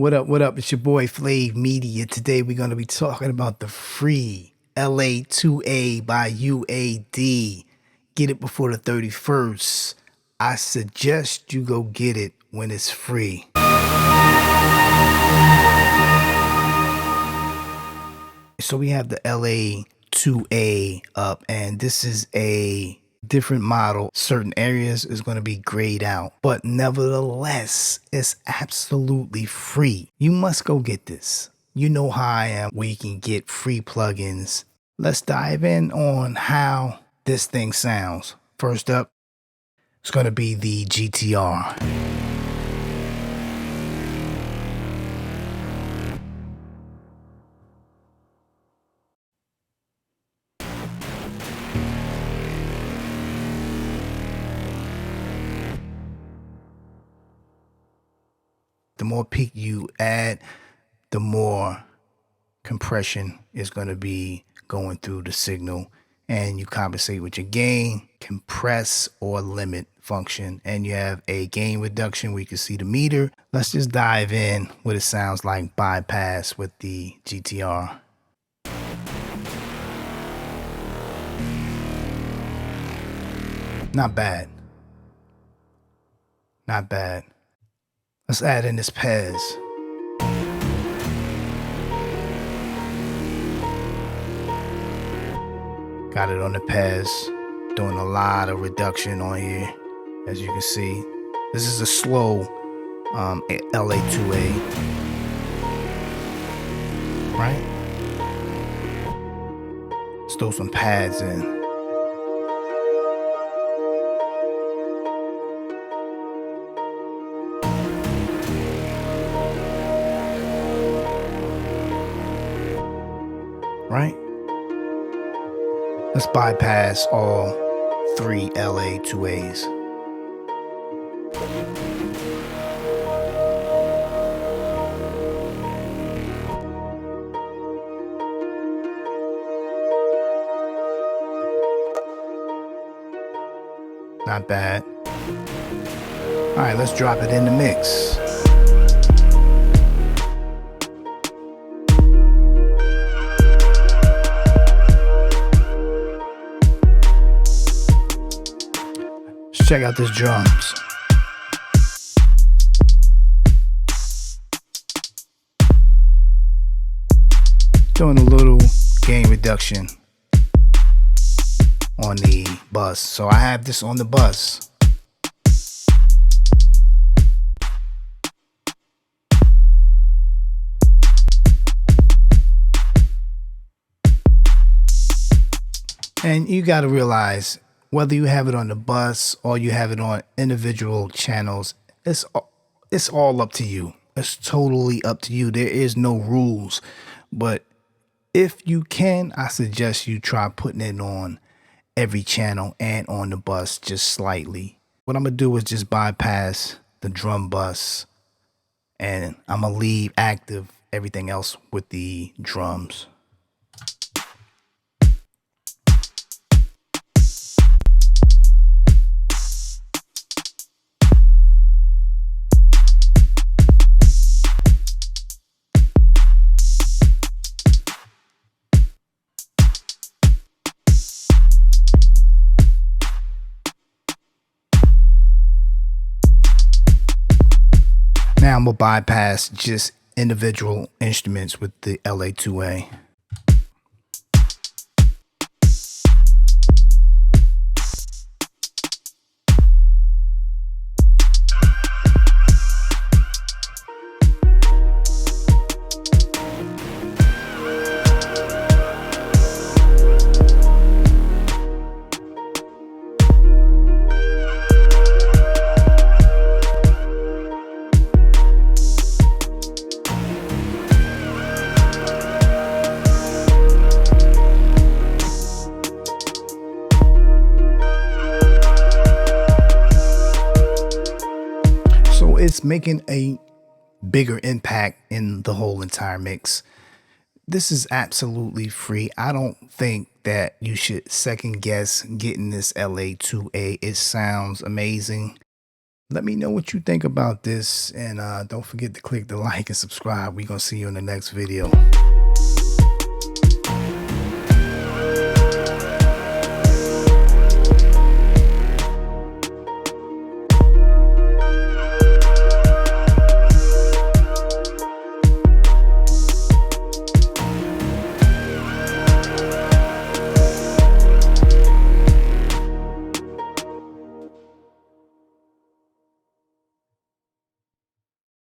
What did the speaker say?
What up, what up? It's your boy Flav Media. Today we're going to be talking about the free LA-2A by UAD. Get it before the 31st. I suggest you go get it when it's free. So we have the LA-2A up, and this is a different model. Certain areas is going to be grayed out, but nevertheless, it's absolutely free. You must go get this. You know how I am, where you can get free plugins. Let's dive in on how this thing sounds. First up, it's going to be the GTR. The more peak you add, the more compression is going to be going through the signal, and you compensate with your gain, compress, or limit function, and you have a gain reduction where you can see the meter. Let's just dive in what it sounds like bypass with the GTR. Not bad. Not bad. Let's add in this Pez. Got it on the Pez. Doing a lot of reduction on here, as you can see. This is a slow LA-2A. Right? Let's throw some pads in. Right? Let's bypass all three LA-2As. Not bad. All right, let's drop it in the mix. Check out this drums. Doing a little gain reduction on the bus. So I have this on the bus. And you got to realize, whether you have it on the bus or you have it on individual channels, it's all up to you. It's totally up to you. There is no rules. But if you can, I suggest you try putting it on every channel and on the bus just slightly. What I'm going to do is just bypass the drum bus, and I'm going to leave active everything else with the drums. Now I'm going to bypass just individual instruments with the LA-2A. It's making a bigger impact in the whole entire mix. This is absolutely free. I don't think that you should second guess getting this LA-2A. It sounds amazing. Let me know what you think about this, and don't forget to click the like and subscribe. We're gonna see you in the next video.